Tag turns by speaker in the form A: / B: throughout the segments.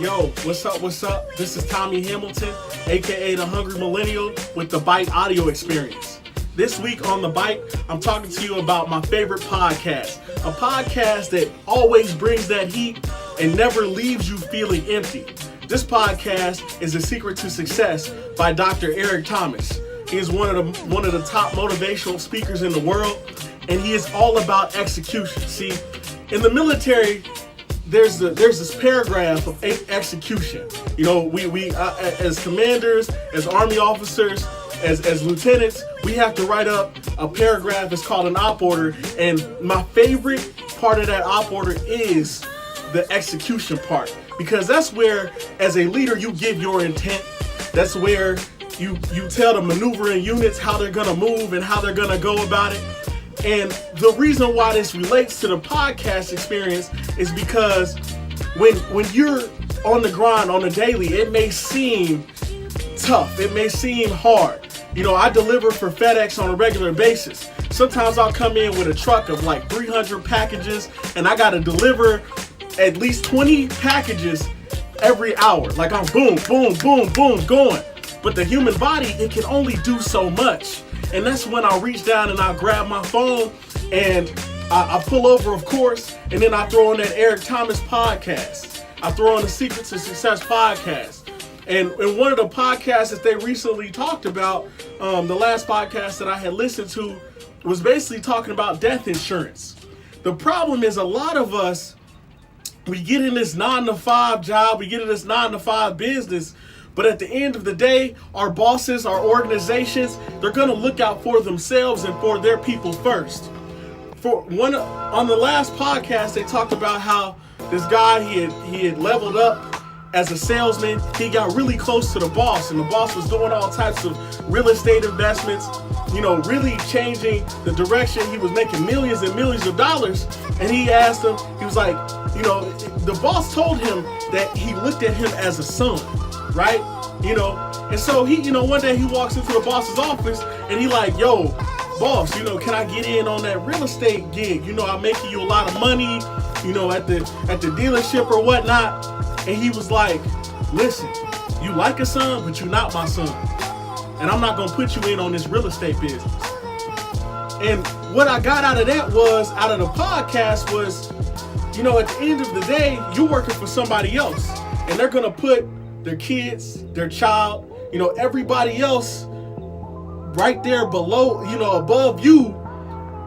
A: Yo, what's up, This is Tommy Hamilton, aka the Hungry Millennial with the Bite Audio Experience. This week on The Bite, I'm talking to you about my favorite podcast, a podcast that always brings that heat and never leaves you feeling empty. This podcast is The Secret to Success by Dr. Eric Thomas. He is one of the top motivational speakers in the world, and he is all about execution. See, in the military, there's this paragraph of execution. You know, we as commanders, as army officers, as lieutenants, we have to write up a paragraph. It's called an op order, and my favorite part of that op order is the execution part, because that's where, as a leader, you give your intent. That's where you tell the maneuvering units how they're gonna move and how they're gonna go about it. And the reason why this relates to the podcast experience is because when you're on the grind on the daily, it may seem tough. It may seem hard. You know, I deliver for FedEx on a regular basis. Sometimes I'll come in with a truck of like 300 packages, and I gotta deliver at least 20 packages every hour. Like I'm boom, boom, boom, boom, going. But the human body, it can only do so much. And that's when I reach down and I grab my phone and I pull over, of course, and then I throw on that Eric Thomas podcast. I throw on the Secret to Success podcast. And one of the podcasts that they recently talked about, the last podcast that I had listened to, was basically talking about death insurance. The problem is a lot of us, we get in this 9-to-5 job, we get in this 9-to-5 business, but at the end of the day, our bosses, our organizations, they're gonna look out for themselves and for their people first. On the last podcast, they talked about how this guy, he had leveled up as a salesman. He got really close to the boss, and the boss was doing all types of real estate investments, you know, really changing the direction. He was making millions and millions of dollars, and he asked him, he was like, you know, the boss told him that he looked at him as a son, right? You know, and so he, you know, one day he walks into the boss's office and he like, yo, boss, you know, can I get in on that real estate gig? You know, I'm making you a lot of money, you know, at the dealership or whatnot. And he was like, listen, you like a son, but you're not my son. And I'm not gonna put you in on this real estate business. And what I got out of that was, out of the podcast was, you know, at the end of the day, you're working for somebody else. And they're gonna put their kids, their child, you know, everybody else right there below, you know, above you.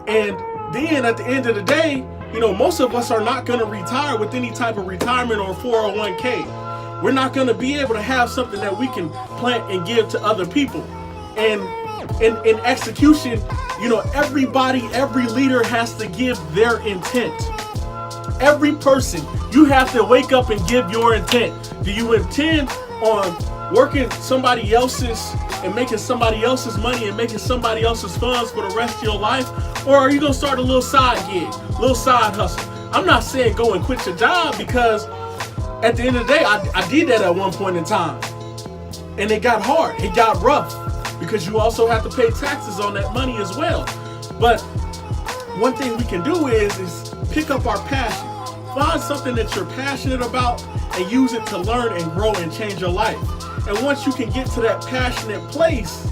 A: And then at the end of the day, you know, most of us are not going to retire with any type of retirement or 401k. We're not going to be able to have something that we can plant and give to other people. And in execution, you know, every leader has to give their intent. Every person, you have to wake up and give your intent. Do you intend on working somebody else's and making somebody else's money and making somebody else's funds for the rest of your life? Or are you going to start a little side gig, a little side hustle? I'm not saying go and quit your job, because at the end of the day, I did that at one point in time. And it got hard. It got rough, because you also have to pay taxes on that money as well. But one thing we can do is pick up our passion. Find something that you're passionate about and use it to learn and grow and change your life. And once you can get to that passionate place,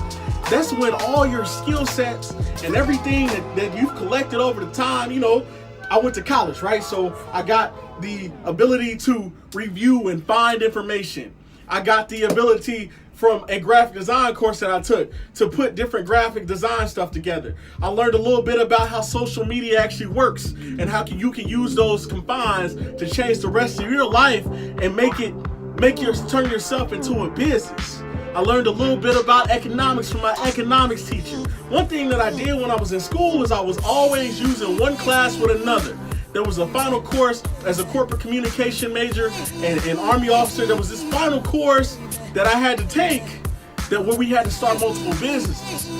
A: that's when all your skill sets and everything that you've collected over the time, you know, I went to college, right? So I got the ability to review and find information. I got the ability from a graphic design course that I took to put different graphic design stuff together. I learned a little bit about how social media actually works and how you can use those confines to change the rest of your life and turn yourself into a business. I learned a little bit about economics from my economics teacher. One thing that I did when I was in school is I was always using one class with another. There was a final course as a corporate communication major and an Army officer. There was this final course that I had to take where we had to start multiple businesses.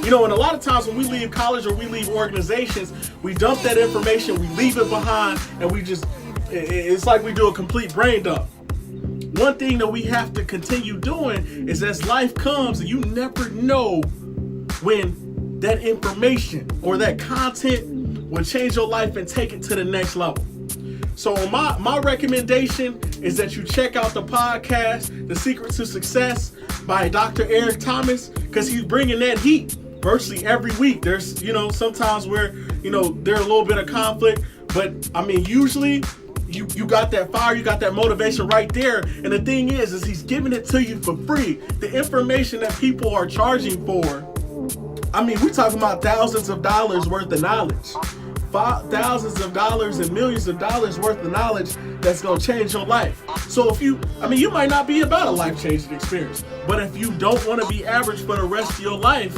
A: You know, and a lot of times when we leave college or we leave organizations, we dump that information, we leave it behind, and it's like we do a complete brain dump. One thing that we have to continue doing is, as life comes, and you never know when that information or that content will change your life and take it to the next level. So my recommendation is that you check out the podcast, The Secret to Success by Dr. Eric Thomas, because he's bringing that heat virtually every week. There's, sometimes where, there's a little bit of conflict, but I mean, usually you got that fire, you got that motivation right there. And the thing is he's giving it to you for free. The information that people are charging for, I mean, we're talking about thousands of dollars worth of knowledge. Thousands of dollars and millions of dollars worth of knowledge that's going to change your life. So if you might not be about a life-changing experience, but if you don't want to be average for the rest of your life,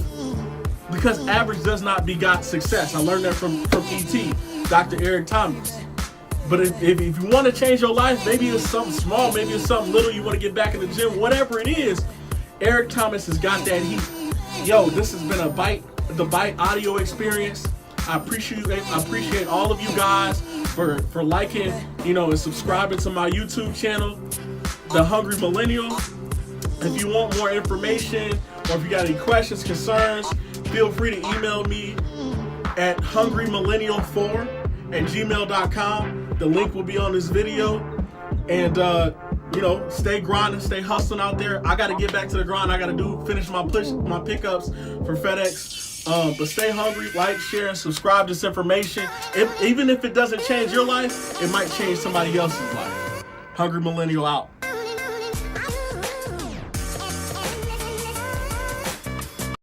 A: because average does not begot success. I learned that from E.T., Dr. Eric Thomas. But if you want to change your life, maybe it's something small, maybe it's something little, you want to get back in the gym, whatever it is, Eric Thomas has got that heat. Yo, this has been the Bite audio experience. I appreciate all of you guys for liking, and subscribing to my YouTube channel, The Hungry Millennial. If you want more information, or if you got any questions, concerns, feel free to email me at hungrymillennial4@gmail.com. The link will be on this video. And stay grinding, stay hustling out there. I got to get back to the grind. I got to finish my pickups for FedEx. But stay hungry, like, share, and subscribe to this information. Even if it doesn't change your life, it might change somebody else's life. Hungry Millennial out.